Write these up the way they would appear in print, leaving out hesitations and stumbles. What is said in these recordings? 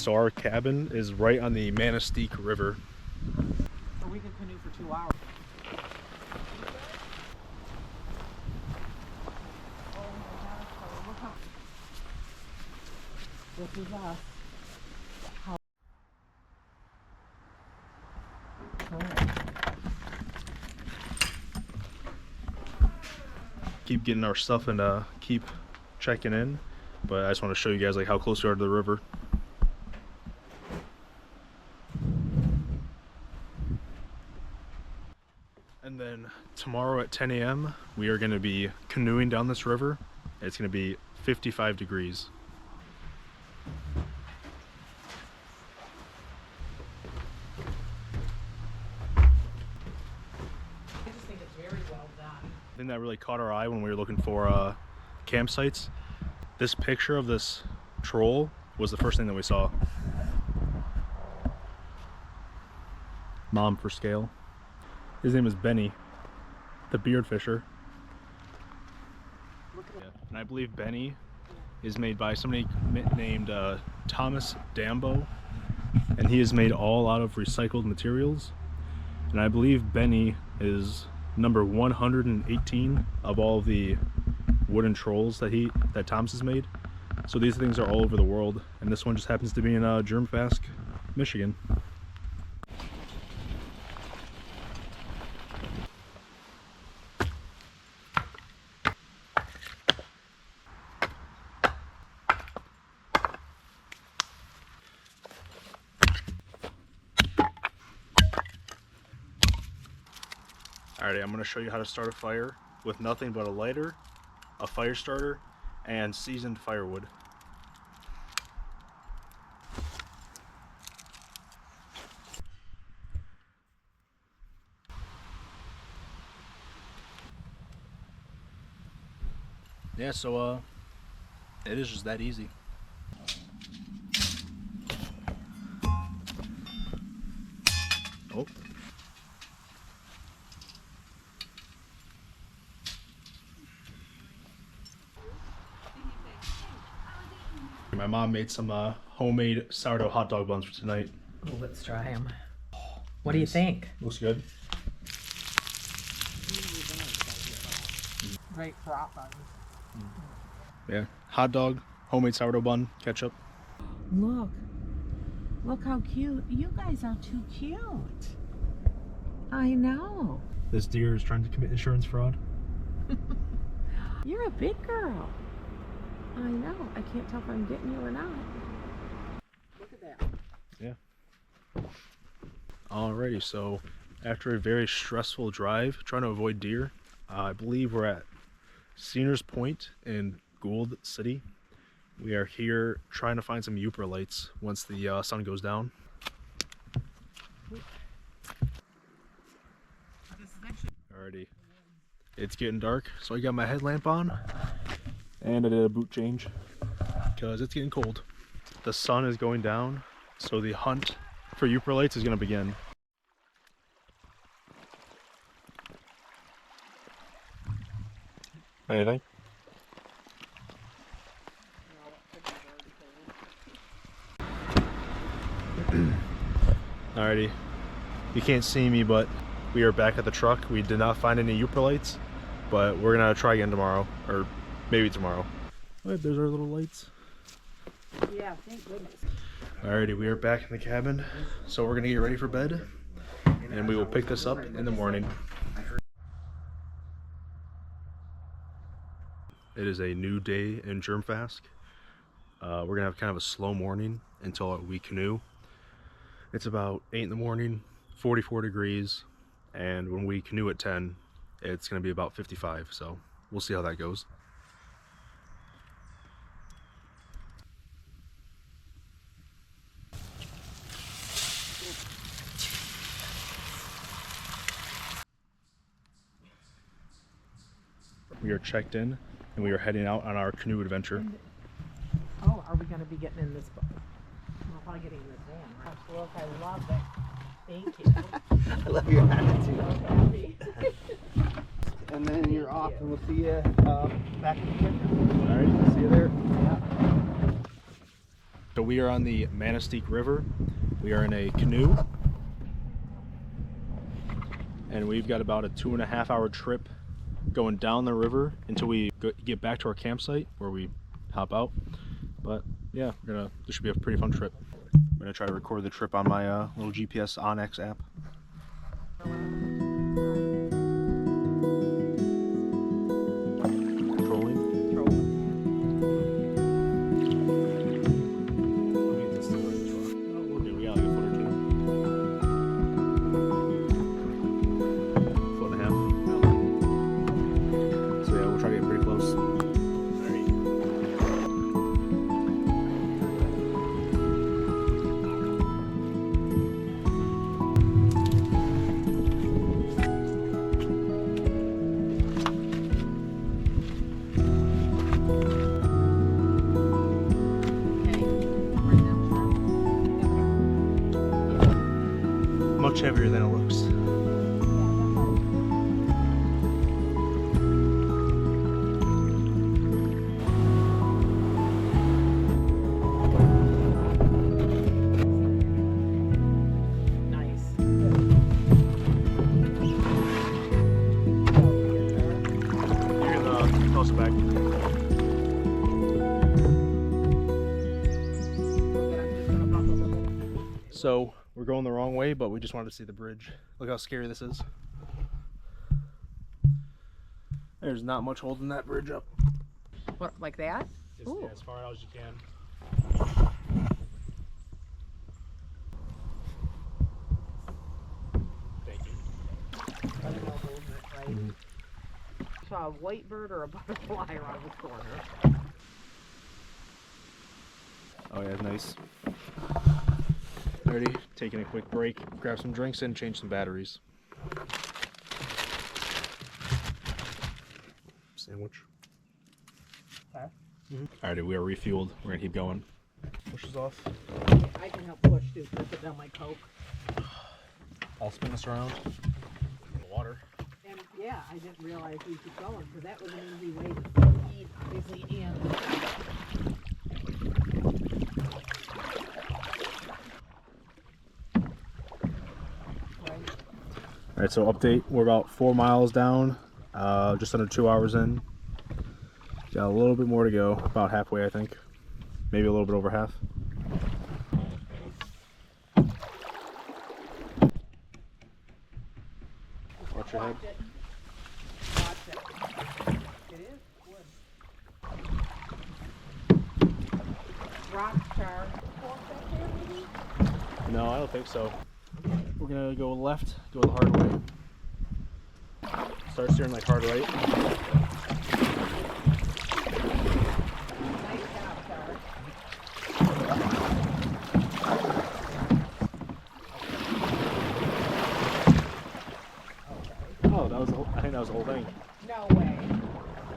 so our cabin is right on the Manistique River. Or we could canoe for 2 hours. This is us. Keep getting our stuff and keep checking in, but I just want to show you guys like how close we are to the river. And then tomorrow at 10 a.m. we are going to be canoeing down this river. It's going to be 55 degrees. The thing that really caught our eye when we were looking for campsites, this picture of this troll was the first thing that we saw. Mom for scale. His name is Benny, the beard fisher. Yeah. And I believe Benny is made by somebody named Thomas Dambo, and he is made all out of recycled materials. And I believe Benny is number 118 of all the wooden trolls that Thomas has made. So these things are all over the world, and this one just happens to be in Germfask, Michigan. Alrighty, I'm going to show you how to start a fire with nothing but a lighter, a fire starter, and seasoned firewood. Yeah, so it is just that easy. Oh. My mom made some homemade sourdough hot dog buns for tonight. Oh, let's try them. What do you think? Looks good. Great frat buns. Yeah, hot dog, homemade sourdough bun, ketchup. Look how cute. You guys are too cute. I know. This deer is trying to commit insurance fraud. You're a big girl. I know. I can't tell if I'm getting you or not. Look at that. Yeah. Alrighty, so after a very stressful drive trying to avoid deer, I believe we're at Sears Point in Gould City. We are here trying to find some Yooperlites once the sun goes down. Alrighty, it's getting dark, so I got my headlamp on. And I did a boot change because it's getting cold. The sun is going down, so the hunt for Yooperlites is going to begin. Anything? Alrighty, you can't see me, but we are back at the truck. We did not find any Yooperlites, but we're gonna try again tomorrow, or maybe tomorrow. Oh, there's our little lights. Yeah, thank goodness. Alrighty, we are back in the cabin, so we're gonna get ready for bed, and we will pick this up in the morning. It is a new day in Germfask. We're gonna have kind of a slow morning until we canoe. It's about 8 in the morning, 44 degrees, and when we canoe at 10, it's gonna be about 55, so we'll see how that goes. We are checked in, and we are heading out on our canoe adventure. Oh, are we going to be getting in this boat? We're probably getting in this van, right? Look, I love that. Thank you. I love your attitude. So happy. And then you're off, and we'll see you back in the kitchen. All right, see you there. Yeah. So we are on the Manistique River. We are in a canoe. And we've got about a 2.5 hour trip going down the river until we get back to our campsite where we hop out. But yeah, this should be a pretty fun trip. I'm gonna try to record the trip on my little GPS Onyx app. Trolling. Okay, we got like a foot or two. Foot and a half. So yeah, we'll try to get pretty close. Much heavier than it looks. Nice. You're gonna toss it back. So we're going the wrong way, but we just wanted to see the bridge. Look how scary this is. There's not much holding that bridge up. What, like that? Just as far out as you can. Thank you. Saw a white bird or a butterfly around the corner. Oh yeah, nice. Already taking a quick break, grab some drinks and change some batteries. Sandwich. Okay. Alrighty, we are refueled. We're gonna keep going. Pushes off. I can help push too, so put down my Coke. I'll spin this around. The water. And yeah, I didn't realize we keep going, because that was an easy way to eat, obviously, and Alright, so update. We're about 4 miles down, just under 2 hours in. Got a little bit more to go, about halfway I think. Maybe a little bit over half. Watch your head. watch it. It is wood. Rock char. No, I don't think so. We're gonna go left, go the hard way. Start steering like hard right. Nice job, Char. Oh, that was the whole, I think that was the whole thing. No way.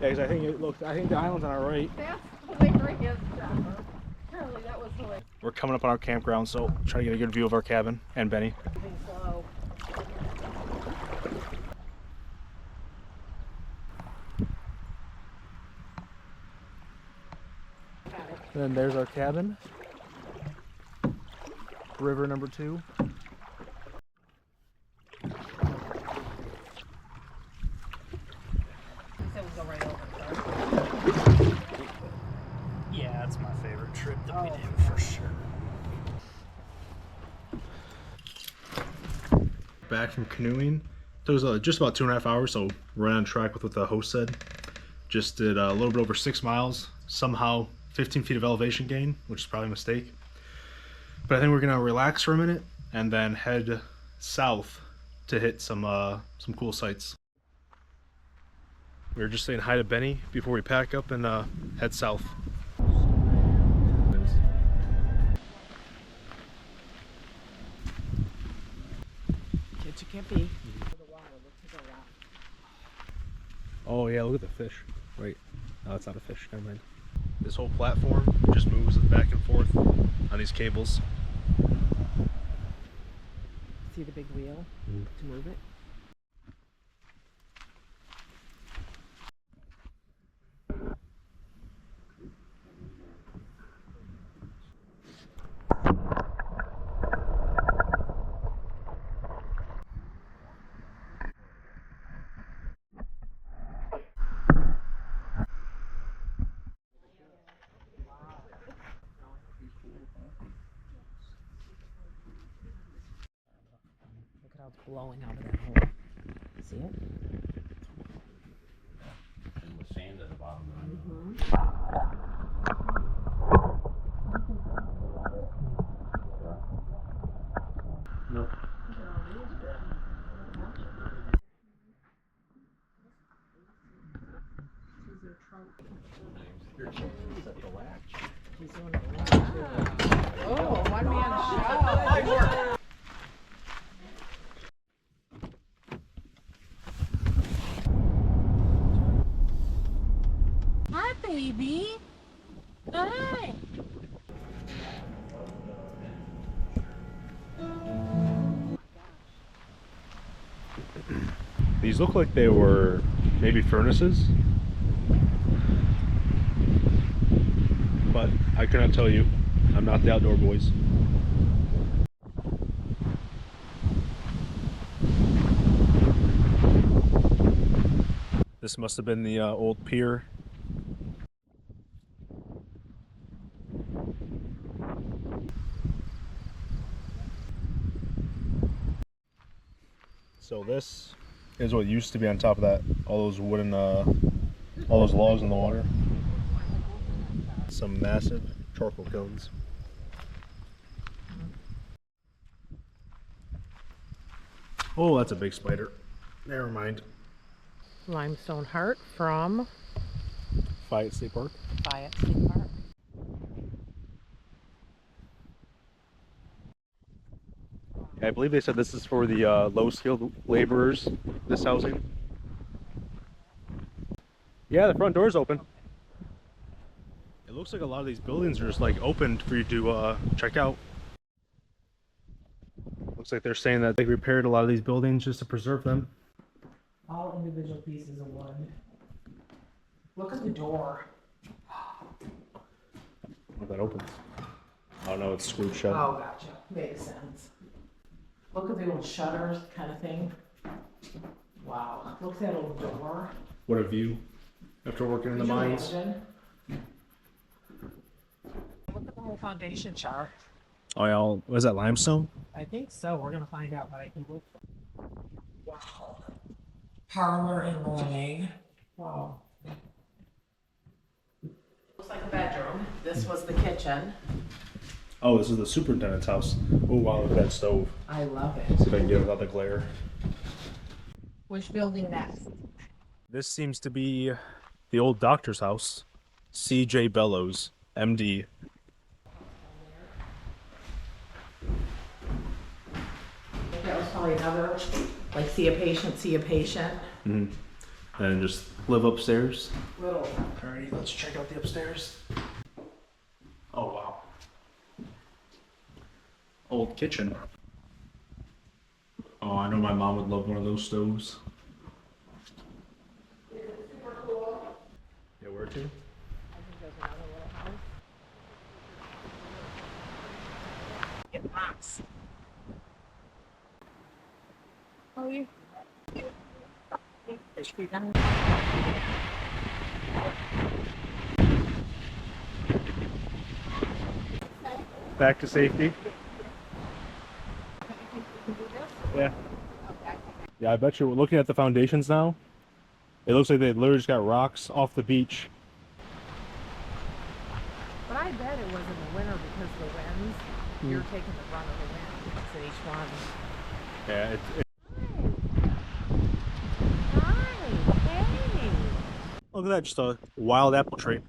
Yeah, 'cause I think the island's on our right. That's hilarious, Trevor. Apparently that was hilarious. We're coming up on our campground, so try to get a good view of our cabin and Benny. Moving slow. Got it. And then there's our cabin. River number 2. He said we go right over, Char. Yeah, that's my favorite trip that we Oh. do for sure. Back from canoeing. It was just about 2.5 hours, so we're on track with what the host said. Just did a little bit over 6 miles. Somehow 15 feet of elevation gain, which is probably a mistake. But I think we're gonna relax for a minute and then head south to hit some cool sights. We were just saying hi to Benny before we pack up and head south. Kitch kipi. Oh yeah, look at the fish. Wait, no, that's not a fish. Never mind. This whole platform just moves back and forth on these cables. See the big wheel to move it? blowing out of that hole. See it? And with sand at the bottom. No. He's doing it right. Oh, one man show. Hi, baby. Hi. These look like they were maybe furnaces, but I cannot tell you. I'm not the outdoor boys. This must have been the old pier. So this is what used to be on top of that. All those wooden, all those logs in the water. Some massive charcoal kilns. Oh, that's a big spider. Never mind. Limestone heart from Fayette State Park. Fayette State Park. I believe they said this is for the low-skilled laborers, this housing. Yeah, the front door's open. It looks like a lot of these buildings are just like opened for you to check out. Looks like they're saying that they repaired a lot of these buildings just to preserve them. All individual pieces of wood. Look at the door. If that opens. Oh no, it's screwed shut. Oh, gotcha. Makes sense. Look at the old shutters kind of thing. Wow. Look at that old door. What a view after working in the Could you mines. imagine? Look at the whole foundation chart. Oh yeah, what is that, limestone? I think so. We're gonna find out what I can look for. Wow. Parlor and living. Wow. Looks like a bedroom. This was the kitchen. Oh, this is the superintendent's house. Oh wow, look at that stove. I love See it. if I can get it without the glare. Which building next? This seems to be the old doctor's house. C.J. Bellows, M.D. That was probably another, like, see a patient, see a patient. Mm-hmm. And just live upstairs. Little. Alrighty, let's check out the upstairs. Oh wow. Old kitchen. Oh, I know my mom would love one of those stoves. Yeah, where to? I think there's another little house. Get rocks. Oh, you. Back to safety. Yeah. Yeah, I bet you, looking at the foundations now, it looks like they literally just got rocks off the beach. But I bet it was in the winter because the winds, you're taking the brunt of the wind in each one. Yeah, Hi, hey. look at that, just a wild apple tree.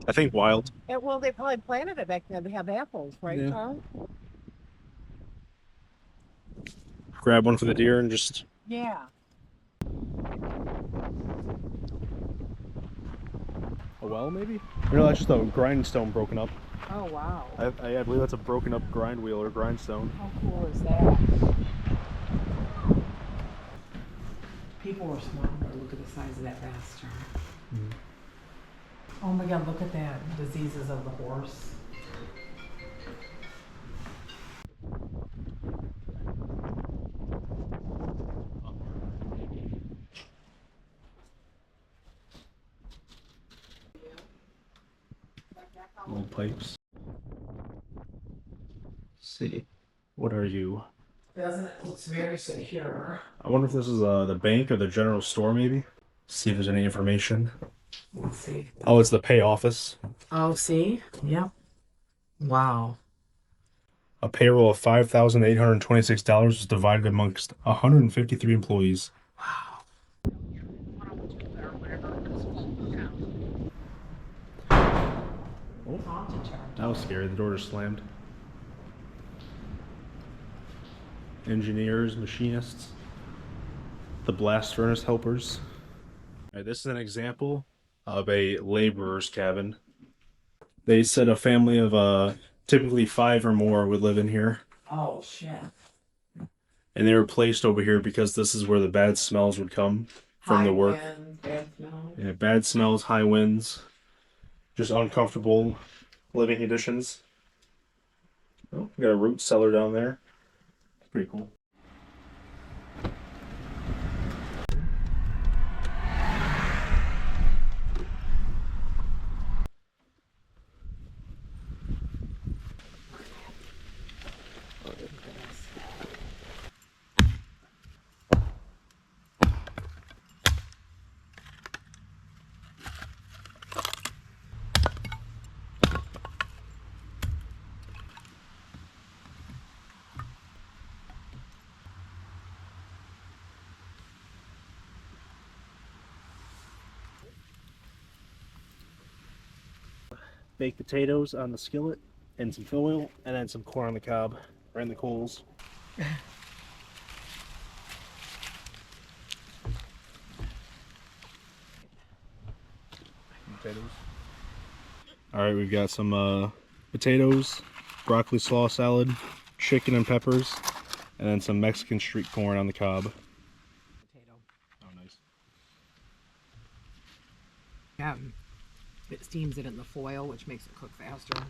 I think wild. Yeah, well, they probably planted it back then to have apples, right, Yeah. Tom? Grab one for the deer and just... Yeah. A well, maybe? No, that's just a grindstone broken up. Oh, wow. I believe that's a broken up grind wheel or grindstone. How cool is that? People were smart, but look at the size of that bastard. Mm-hmm. Oh my God, look at that. Diseases of the horse. Old pipes. Let's see. What are you? Doesn't it? Looks very secure. I wonder if this is the bank or the general store, maybe. See if there's any information. Let's see. Oh, it's the pay office. Oh, see? Yep. Wow. A payroll of $5,826 was divided amongst 153 employees. Wow. Oh, that was scary. The door just slammed. Engineers, machinists, the blast furnace helpers. All right, this is an example of a laborer's cabin. They said a family of typically 5 or more would live in here. Oh, shit. And they were placed over here because this is where the bad smells would come from the work. Wind, bad smell. Yeah, bad smells, high winds, just uncomfortable living conditions. Oh, we got a root cellar down there. Pretty cool. Baked potatoes on the skillet and some fill oil, and then some corn on the cob or in the coals. Potatoes. All right, we've got some potatoes, broccoli slaw salad, chicken and peppers, and then some Mexican street corn on the cob. Potato. Oh, nice. It steams it in the foil, which makes it cook faster.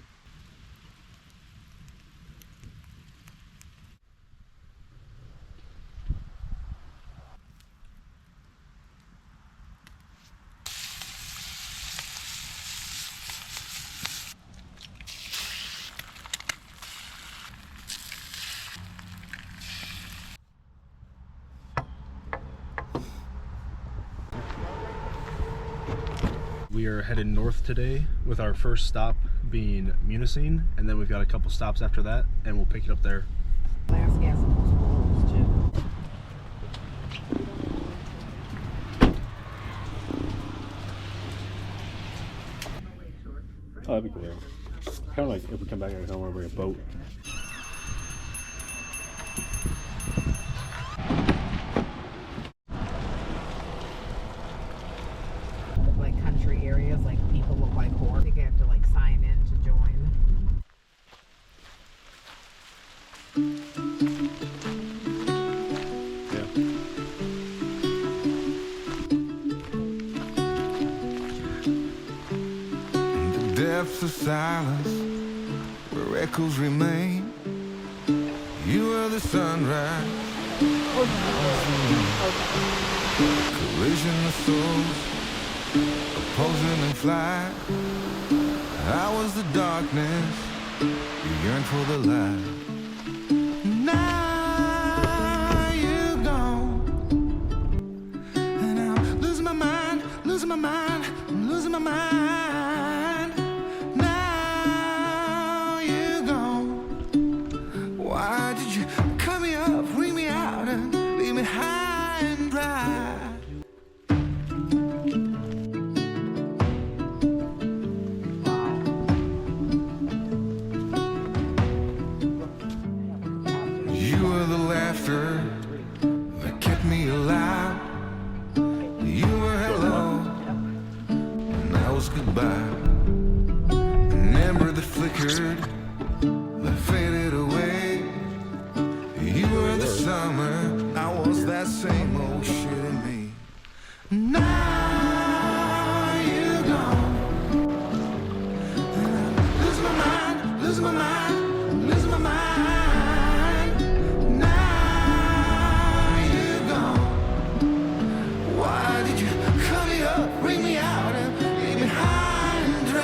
We are headed north today with our first stop being Munising, and then we've got a couple stops after that, and we'll pick it up there. Last gas in those holes, too. Oh, that'd be cool. Kind of like if we come back, I don't want to bring a boat. Like country areas, like people look like horse. I think you have to like sign in to join. In the depths of silence, where echoes remain, you are the sunrise. Collision of souls, opposing in flight. I was the darkness, you yearned for the light. Now you're gone, and I'm losing my mind, losing my mind, I'm losing my mind. Now you're gone. Why did you cut me up, bring me out, and leave me high and dry? You were the laughter that kept me alive. You were hello, and I was goodbye. An ember that flickered, that faded away. You were the summer, I was that same old shit in me. Now you're gone, and I'm losing my mind, losing my mind, losing my mind. Why did you cut me up, bring me out, and leave me high and dry?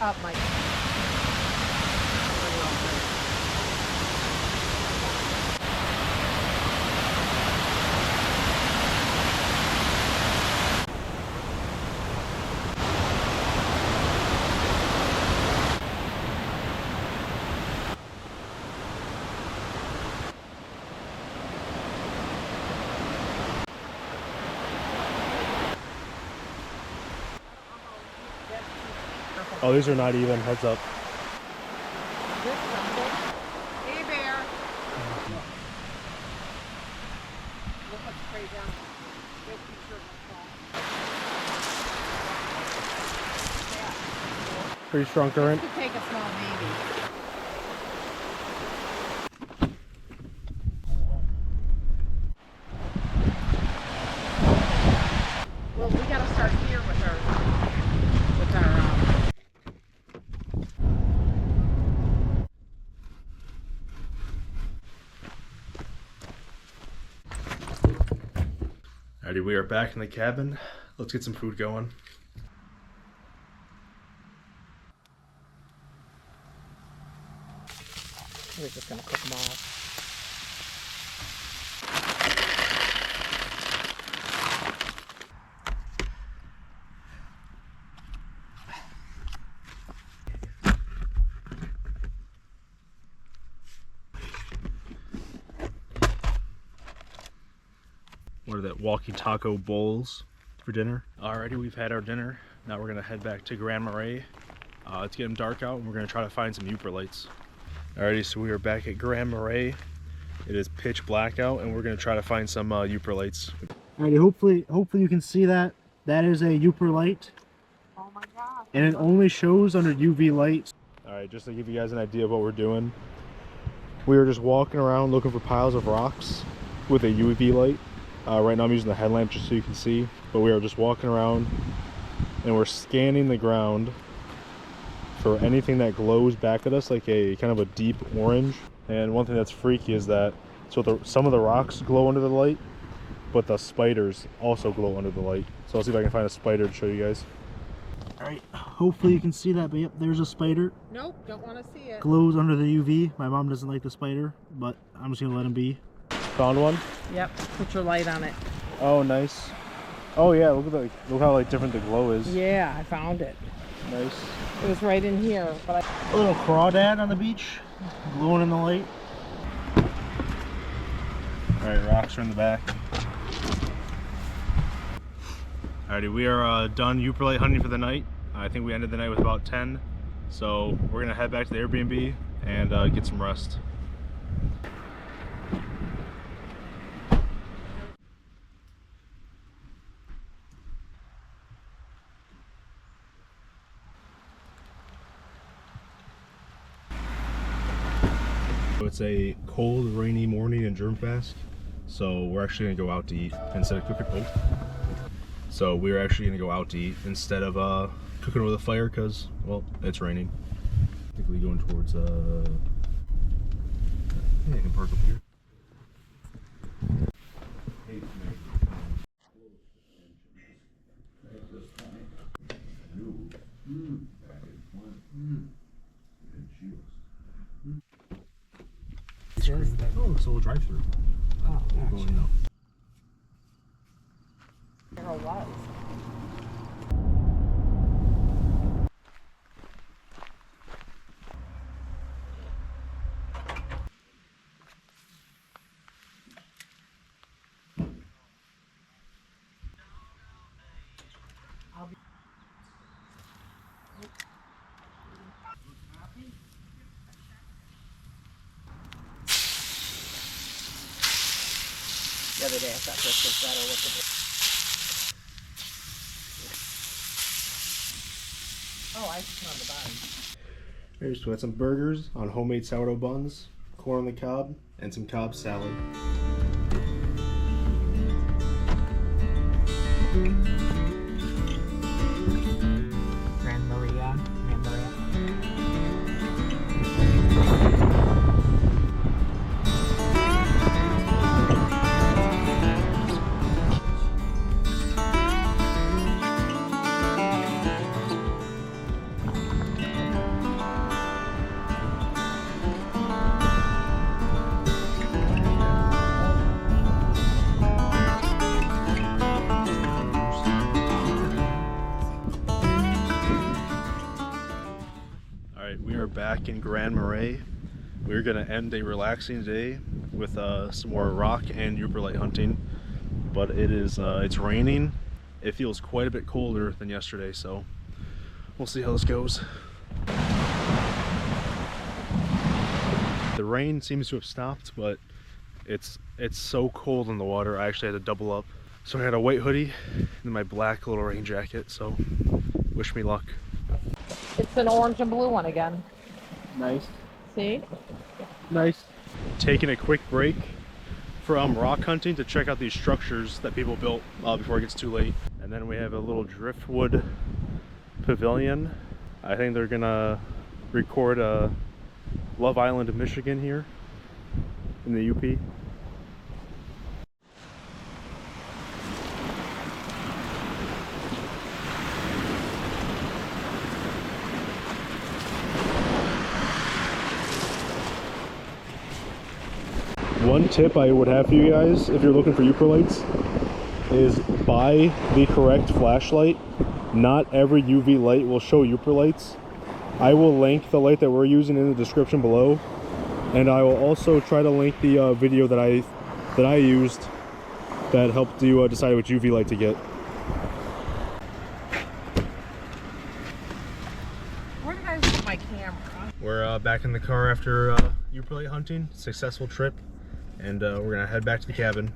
Up, Mike. Oh, these are not even. Heads up. Hey, Bear. Look what's straight down. Good picture of the Pretty strong current. could take a small baby. Well, we gotta start here with our Alrighty, we are back in the cabin. Let's get some food going. We're just gonna cook them all. What are that, walkie taco bowls for dinner? Alrighty, we've had our dinner. Now we're gonna head back to Grand Marais. It's getting dark out and we're gonna try to find some Yooperlites. Alrighty, so we are back at Grand Marais. It is pitch black out and we're gonna try to find some Yooperlites. Alrighty, hopefully you can see that. That is a Yooperlite. Oh my God. And it only shows under UV light. Alright, just to give you guys an idea of what we're doing. We are just walking around looking for piles of rocks with a UV light. Right now I'm using the headlamp just so you can see, but we are just walking around and we're scanning the ground for anything that glows back at us, like a kind of a deep orange. And one thing that's freaky is that some of the rocks glow under the light, but the spiders also glow under the light. So I'll see if I can find a spider to show you guys. Alright, hopefully you can see that, but yep, there's a spider. Nope, don't want to see it. Glows under the UV. My mom doesn't like the spider, but I'm just gonna let him be. Found one? Yep, put your light on it. Oh, nice. Oh yeah, look at that. Look how like different the glow is. Yeah, I found it. Nice. It was right in here, but A little crawdad on the beach, glowing in the light. Alright, rocks are in the back. Alrighty, we are done Yooperlite hunting for the night. I think we ended the night with about 10. So we're gonna head back to the Airbnb and get some rest. It's a cold, rainy morning in Germfask, so we're actually gonna go out to eat instead of cooking. Oh. So we're actually gonna go out to eat instead of cooking over the fire because, well, it's raining. I think we're going towards yeah, I can park up here. Oh, it's a little drive-through. oh, Going out. there was. The other day I thought this was better with the... Oh, ice on the bottom. Here's so we had some burgers on homemade sourdough buns, corn on the cob, and some Cobb salad. Grand Marais. back in Grand Marais. We're gonna end a relaxing day with some more rock and Yooperlite hunting, but it's raining. It feels quite a bit colder than yesterday, so we'll see how this goes. The rain seems to have stopped, but it's so cold in the water. I actually had to double up, so I had a white hoodie and my black little rain jacket. So wish me luck. It's an orange and blue one again. Nice. See? Nice. Taking a quick break from rock hunting to check out these structures that people built before it gets too late. And then we have a little driftwood pavilion. I think they're gonna record Love Island, Michigan here in the UP. One tip I would have for you guys if you're looking for Yooperlites is buy the correct flashlight. Not every UV light will show Yooperlites. I will link the light that we're using in the description below, and I will also try to link the video that I used that helped you decide which UV light to get. Where did I leave my camera? We're back in the car after Yooperlite hunting. Successful trip, and we're gonna head back to the cabin.